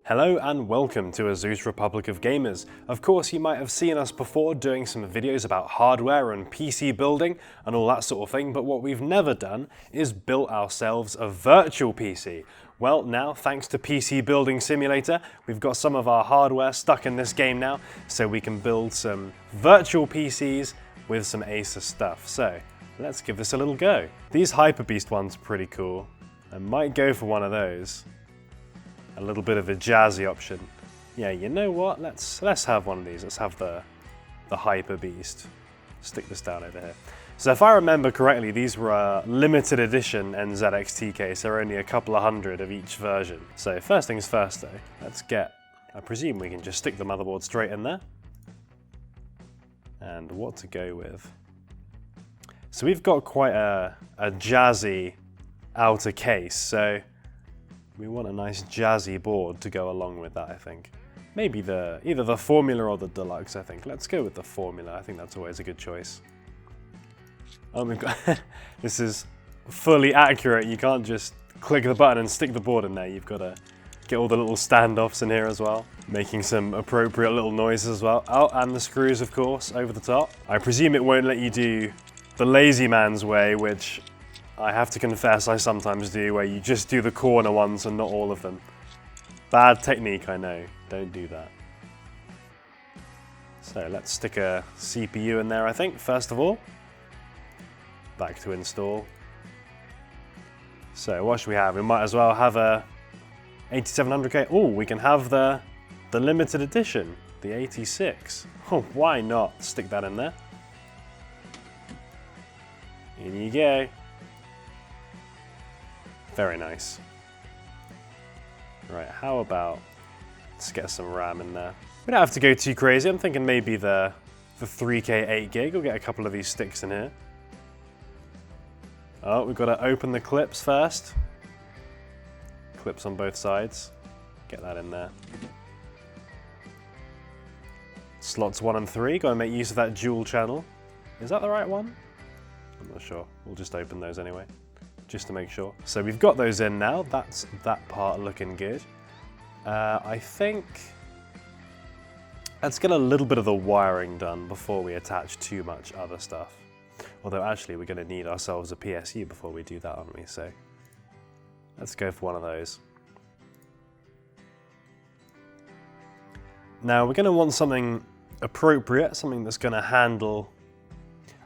Hello and welcome to ASUS Republic of Gamers. Of course, you might have seen us before doing some videos about hardware and PC building and all that sort of thing, but what we've never done is built ourselves a virtual PC. Well, now, thanks to PC Building Simulator, we've got some of our hardware stuck in this game now, so we can build some virtual PCs with some ASUS stuff. So, let's give this a little go. These Hyper Beast ones are pretty cool. I might go for one of those. A little bit of a jazzy option. Yeah, you know what? Let's have one of these. Let's have the Hyper Beast. Stick this down over here. So if I remember correctly, these were a limited edition NZXT case. There are only a couple of hundred of each version. So first things first though, let's get, I presume we can just stick the motherboard straight in there. And what to go with. So we've got quite a jazzy outer case, so we want a nice jazzy board to go along with that, I think. Maybe either the Formula or the Deluxe, I think. Let's go with the Formula. I think that's always a good choice. Oh, we've got this is fully accurate. You can't just click the button and stick the board in there. You've got to get all the little standoffs in here as well, making some appropriate little noises as well. Oh, and the screws, of course, over the top. I presume it won't let you do the lazy man's way, which I have to confess I sometimes do, where you just do the corner ones and not all of them. Bad technique, I know. Don't do that. So let's stick a CPU in there, I think, first of all. Back to install. So what should we have? We might as well have a 8700K. Oh, we can have the limited edition, the 86. Oh, why not? Stick that in there. In you go. Very nice. Right, how about let's get some RAM in there. We don't have to go too crazy. I'm thinking maybe the 3K 8 gig. We'll get a couple of these sticks in here. Oh, we've got to open the clips first. Clips on both sides. Get that in there. Slots 1 and 3. Got to make use of that dual channel. Is that the right one? I'm not sure. We'll just open those anyway, just to make sure. So we've got those in now. That's that part looking good. I think let's get a little bit of the wiring done before we attach too much other stuff. Although actually we're going to need ourselves a PSU before we do that, aren't we? So let's go for one of those. Now we're going to want something appropriate, something that's going to handle.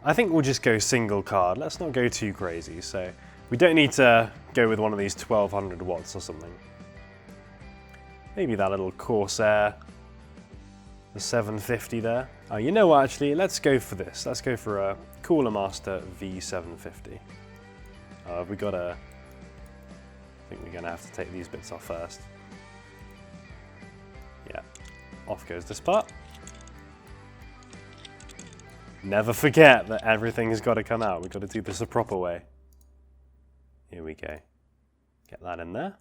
I think we'll just go single card. Let's not go too crazy. So we don't need to go with one of these 1200 watts or something. Maybe that little Corsair, the 750 there. Oh, you know what, actually, let's go for this. Let's go for a Cooler Master V750. We got I think we're gonna have to take these bits off first. Yeah, off goes this part. Never forget that everything's got to come out. We've got to do this the proper way. Here we go. Get that in there.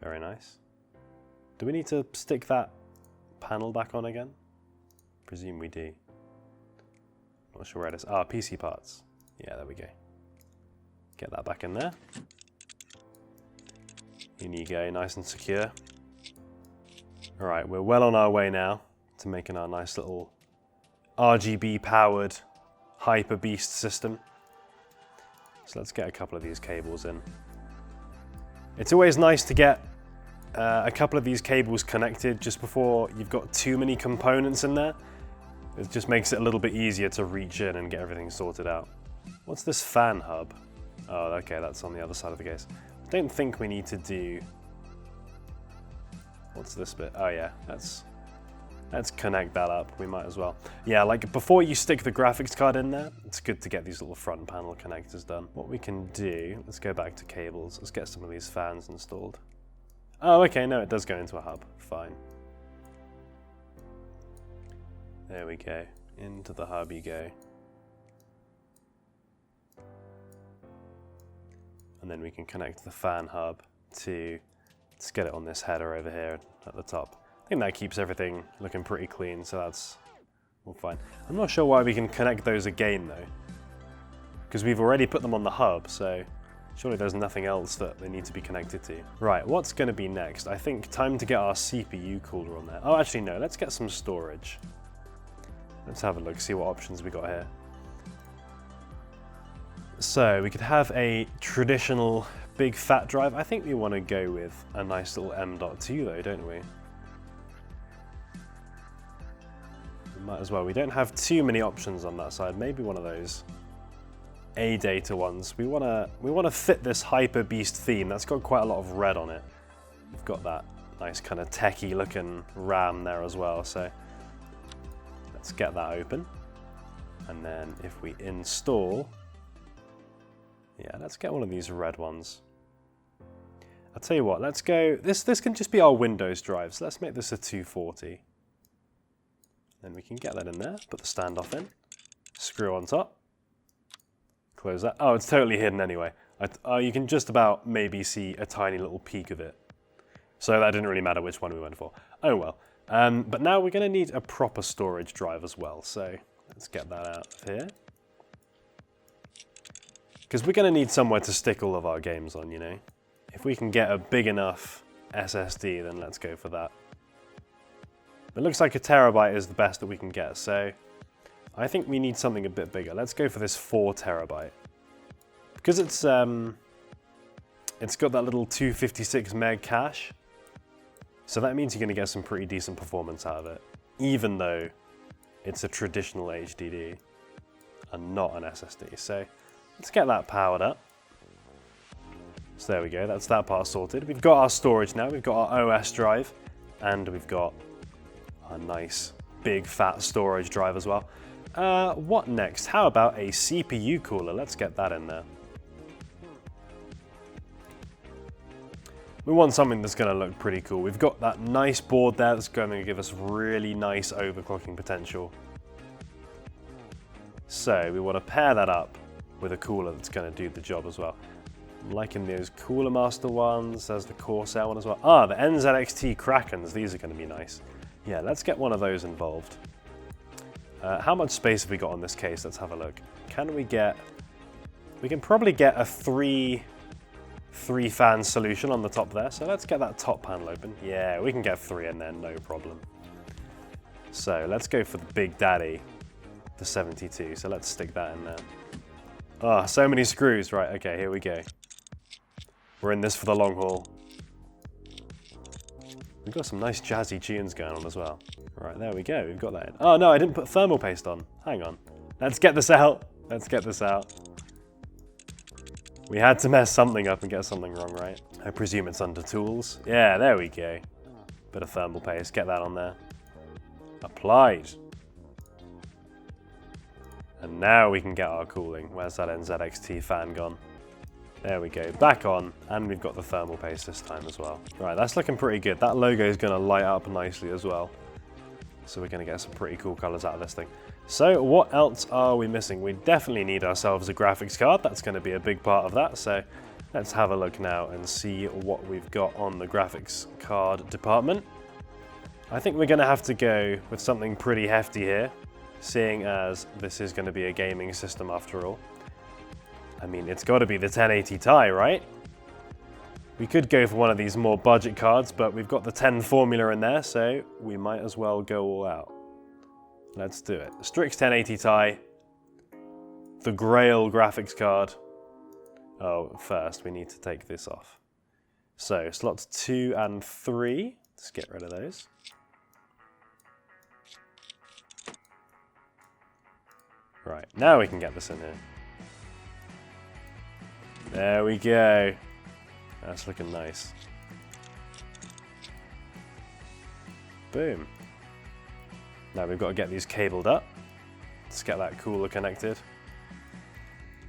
Very nice. Do we need to stick that panel back on again? Presume we do. Not sure where it is. Ah, PC parts. Yeah, there we go. Get that back in there. In you go, nice and secure. Alright, we're well on our way now to making our nice little RGB powered Hyper Beast system. So let's get a couple of these cables in. It's always nice to get a couple of these cables connected just before you've got too many components in there. It just makes it a little bit easier to reach in and get everything sorted out. What's this fan hub? Oh, okay, that's on the other side of the case. I don't think we need to do. What's this bit? Oh yeah, let's connect that up. We might as well. Yeah, like before you stick the graphics card in there, it's good to get these little front panel connectors done. What we can do, let's go back to cables. Let's get some of these fans installed. Oh, okay, no, it does go into a hub. Fine. There we go. Into the hub you go. And then we can connect the fan hub to, let's get it on this header over here at the top. I think that keeps everything looking pretty clean, so that's all fine. I'm not sure why we can connect those again though, because we've already put them on the hub, so Surely there's nothing else that they need to be connected to. Right, what's going to be next? I think time to get our CPU cooler on there. Oh, actually no, let's get some storage. Let's have a look, see what options we got here. So we could have a traditional big fat drive. I think we want to go with a nice little M.2 though, don't we? We might as well. We don't have too many options on that side. Maybe one of those A-data ones. We want to fit this Hyper Beast theme. That's got quite a lot of red on it. We've got that nice kind of techie looking RAM there as well. So let's get that open. And then if we install, yeah, let's get one of these red ones. I'll tell you what, let's go, this can just be our Windows drive, so let's make this a 240. Then we can get that in there, put the standoff in, screw on top, close that. Oh, it's totally hidden anyway. You can just about maybe see a tiny little peek of it. So that didn't really matter which one we went for. Oh well. But now we're going to need a proper storage drive as well, so let's get that out of here. Because we're going to need somewhere to stick all of our games on, you know. If we can get a big enough SSD, then let's go for that. It looks like a terabyte is the best that we can get, so I think we need something a bit bigger. Let's go for this 4 terabyte. Because it's got that little 256 meg cache, so that means you're going to get some pretty decent performance out of it, even though it's a traditional HDD and not an SSD. So let's get that powered up. So there we go, that's that part sorted. We've got our storage now, we've got our OS drive, and we've got a nice big fat storage drive as well. What next? How about a CPU cooler? Let's get that in there. We want something that's going to look pretty cool. We've got that nice board there that's going to give us really nice overclocking potential. So we want to pair that up with a cooler that's going to do the job as well. I'm liking those Cooler Master ones. There's the Corsair one as well. Ah, the NZXT Krakens. These are going to be nice. Yeah, let's get one of those involved. How much space have we got on this case? Let's have a look. Can we get... We can probably get a three fan solution on the top there. So let's get that top panel open. Yeah, we can get 3 in there, no problem. So let's go for the Big Daddy, the 72. So let's stick that in there. Ah, so many screws. Right, okay, here we go. We're in this for the long haul. We've got some nice jazzy tunes going on as well. Right, there we go, we've got that in. Oh no, I didn't put thermal paste on. Hang on. Let's get this out. Let's get this out. We had to mess something up and get something wrong, right? I presume it's under tools. Yeah, there we go. Bit of thermal paste, get that on there. Applied. And now we can get our cooling. Where's that NZXT fan gone? There we go, back on, and we've got the thermal paste this time as well. Right, that's looking pretty good. That logo is going to light up nicely as well. So we're going to get some pretty cool colors out of this thing. So what else are we missing? We definitely need ourselves a graphics card. That's going to be a big part of that. So let's have a look now and see what we've got on the graphics card department. I think we're going to have to go with something pretty hefty here, seeing as this is going to be a gaming system after all. I mean, it's got to be the 1080 Ti, right? We could go for one of these more budget cards, but we've got the 10 formula in there, so we might as well go all out. Let's do it. STRIX 1080 Ti, the Grail graphics card. Oh, first we need to take this off. So slots 2 and 3, let's get rid of those. Right, now we can get this in here. There we go. That's looking nice. Boom. Now we've got to get these cabled up. Let's get that cooler connected.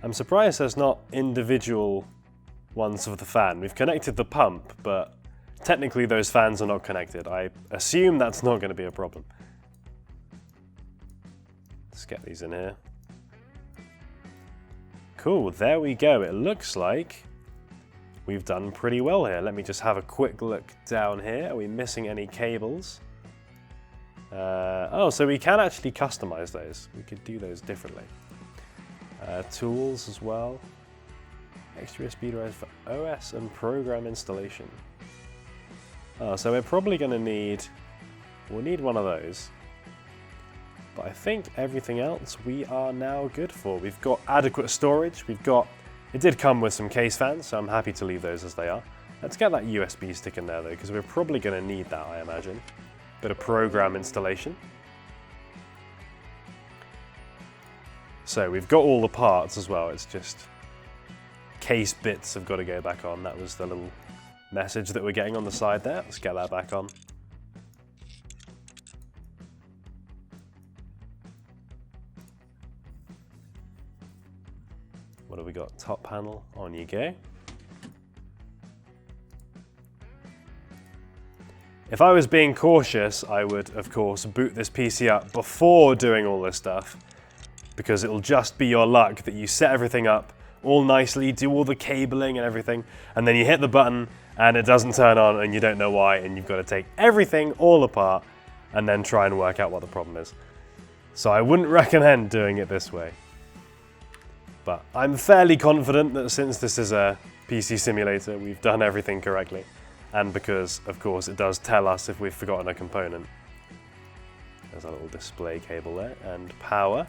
I'm surprised there's not individual ones for the fan. We've connected the pump, but technically those fans are not connected. I assume that's not going to be a problem. Let's get these in here. Cool, there we go. It looks like we've done pretty well here. Let me just have a quick look down here. Are we missing any cables? Oh, so we can actually customize those. We could do those differently. Tools as well. Extra USB drive for OS and program installation. Oh, so we're probably going to need, we'll need one of those. But I think everything else we are now good for. We've got adequate storage, we've got, it did come with some case fans, so I'm happy to leave those as they are. Let's get that USB stick in there though, because we're probably going to need that, I imagine. Bit of program installation. So we've got all the parts as well, it's just case bits have got to go back on. That was the little message that we're getting on the side there. Let's get that back on. What have we got? Top panel, on you go. If I was being cautious, I would, of course, boot this PC up before doing all this stuff, because it'll just be your luck that you set everything up all nicely, do all the cabling and everything, and then you hit the button and it doesn't turn on and you don't know why, and you've got to take everything all apart and then try and work out what the problem is. So I wouldn't recommend doing it this way. But I'm fairly confident that since this is a PC simulator, we've done everything correctly. And because, of course, it does tell us if we've forgotten a component. There's a little display cable there, and power.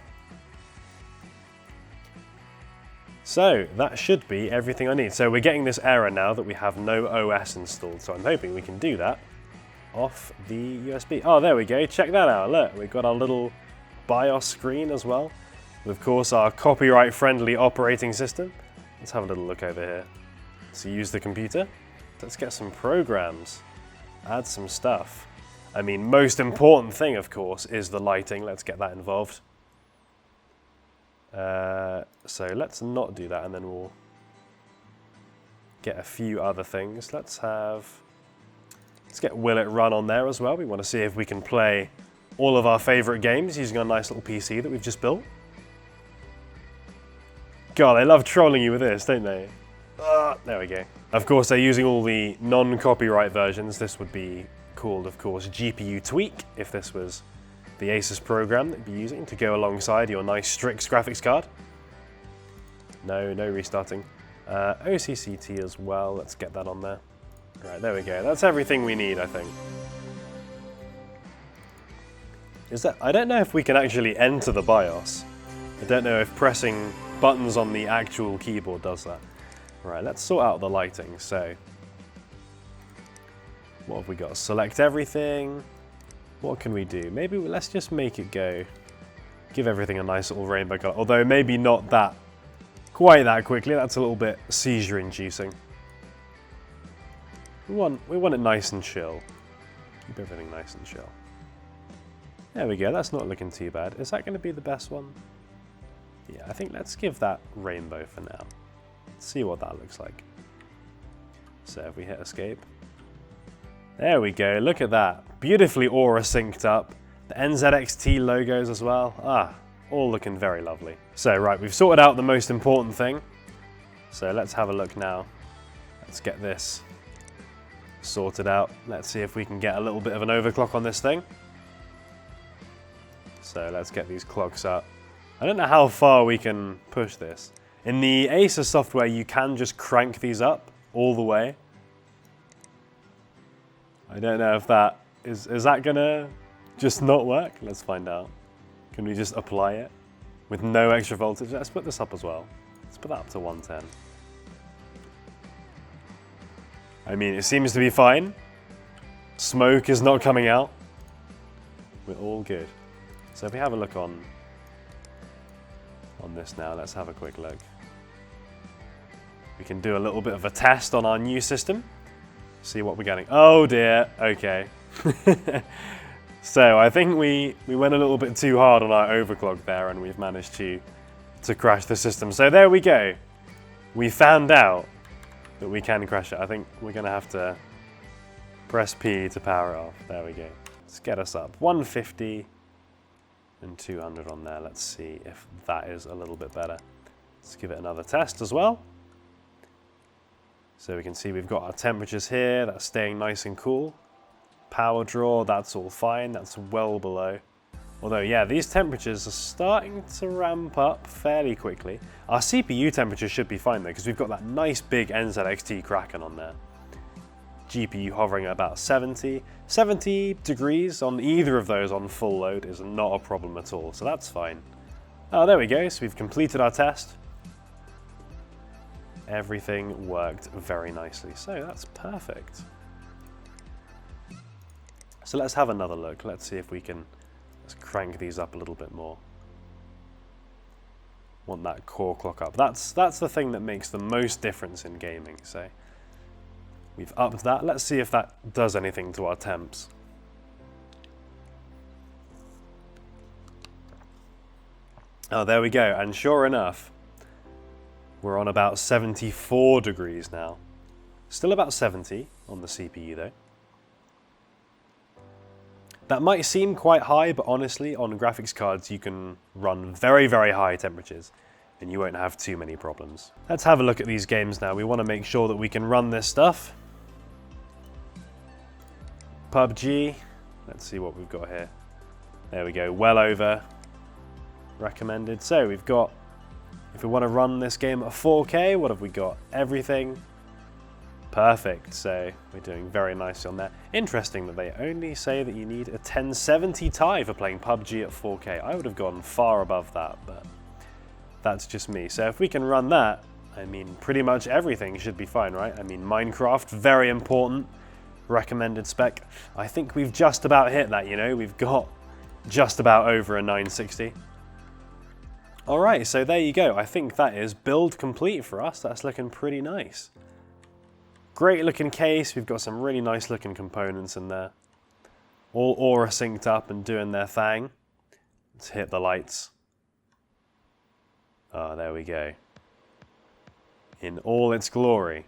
So that should be everything I need. So we're getting this error now that we have no OS installed. So I'm hoping we can do that off the USB. Oh, there we go. Check that out. Look, we've got our little BIOS screen as well. With, of course, our copyright-friendly operating system. Let's have a little look over here. So use the computer. Let's get some programs. Add some stuff. I mean, most important thing, of course, is the lighting. Let's get that involved. So let's not do that, and then we'll get a few other things. Let's get Will It Run on there as well. We want to see if we can play all of our favorite games using our nice little PC that we've just built. God, they love trolling you with this, don't they? There we go. Of course, they're using all the non-copyright versions. This would be called, of course, GPU Tweak, if this was the ASUS program that you'd be using to go alongside your nice STRIX graphics card. No restarting. OCCT as well, let's get that on there. Right, there we go. That's everything we need, I think. I don't know if we can actually enter the BIOS. I don't know if pressing buttons on the actual keyboard does that. Right, let's sort out the lighting. So, what have we got? Select everything. What can we do? Maybe let's just make it go. Give everything a nice little rainbow color. Although maybe not that quite that quickly. That's a little bit seizure-inducing. We want it nice and chill. Keep everything nice and chill. There we go. That's not looking too bad. Is that going to be the best one? Yeah, I think let's give that rainbow for now. See what that looks like. So if we hit escape. There we go, look at that. Beautifully aura synced up. The NZXT logos as well. All looking very lovely. So right, we've sorted out the most important thing. So let's have a look now. Let's get this sorted out. Let's see if we can get a little bit of an overclock on this thing. So let's get these clocks up. I don't know how far we can push this. In the ASUS software, you can just crank these up all the way. I don't know if that is that gonna just not work? Let's find out. Can we just apply it with no extra voltage? Let's put this up as well. Let's put that up to 110. I mean, it seems to be fine. Smoke is not coming out. We're all good. So if we have a look on this now, let's have a quick look. We can do a little bit of a test on our new system. See what we're getting. Oh dear, okay. So I think we went a little bit too hard on our overclock there, and we've managed to crash the system. So there we go. We found out that we can crash it. I think we're gonna have to press P to power it off. There we go. Let's get us up. 150 and 200 on there. Let's see if that is a little bit better. Let's give it another test as well. So we can see we've got our temperatures here. That's staying nice and cool. Power draw, that's all fine. That's well below. Although, yeah, these temperatures are starting to ramp up fairly quickly. Our CPU temperature should be fine though, because we've got that nice big NZXT Kraken on there. GPU hovering at about 70. 70 degrees on either of those on full load is not a problem at all, so that's fine. Oh, there we go, so we've completed our test. Everything worked very nicely, so that's perfect. So let's have another look. Let's see if we can crank these up a little bit more. Want that core clock up. That's the thing that makes the most difference in gaming, so we've upped that. Let's see if that does anything to our temps. Oh, there we go, and sure enough, we're on about 74 degrees now. Still about 70 on the CPU though. That might seem quite high, but honestly, on graphics cards you can run very, very high temperatures and you won't have too many problems. Let's have a look at these games now. We want to make sure that we can run this stuff. PUBG, let's see what we've got here. There we go, well over recommended. So we've got, if we want to run this game at 4K, what have we got? Everything. Perfect, so we're doing very nicely on there. Interesting that they only say that you need a 1070 Ti for playing PUBG at 4K. I would have gone far above that, but that's just me. So if we can run that, I mean, pretty much everything should be fine, right? I mean, Minecraft, very important, recommended spec. I think we've just about hit that, you know? We've got just about over a 960. Alright, so there you go. I think that is build complete for us. That's looking pretty nice. Great looking case, we've got some really nice looking components in there. All Aura synced up and doing their thing. Let's hit the lights. Oh, there we go. In all its glory.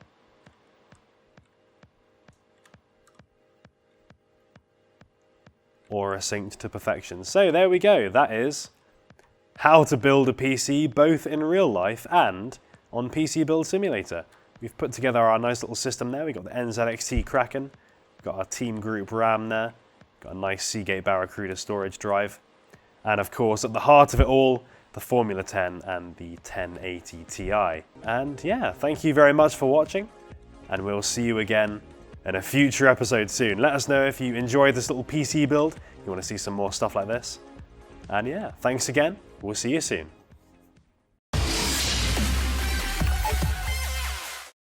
Aura synced to perfection. So there we go, that is how to build a PC both in real life and on PC Build Simulator. We've put together our nice little system there. We've got the NZXT Kraken, we've got our TEAMGROUP RAM there, got a nice Seagate Barracuda storage drive, and of course at the heart of it all, the Formula 10 and the 1080 Ti. And yeah, thank you very much for watching, and we'll see you again in a future episode soon. Let us know if you enjoyed this little PC build, you want to see some more stuff like this. And yeah, thanks again, we'll see you soon.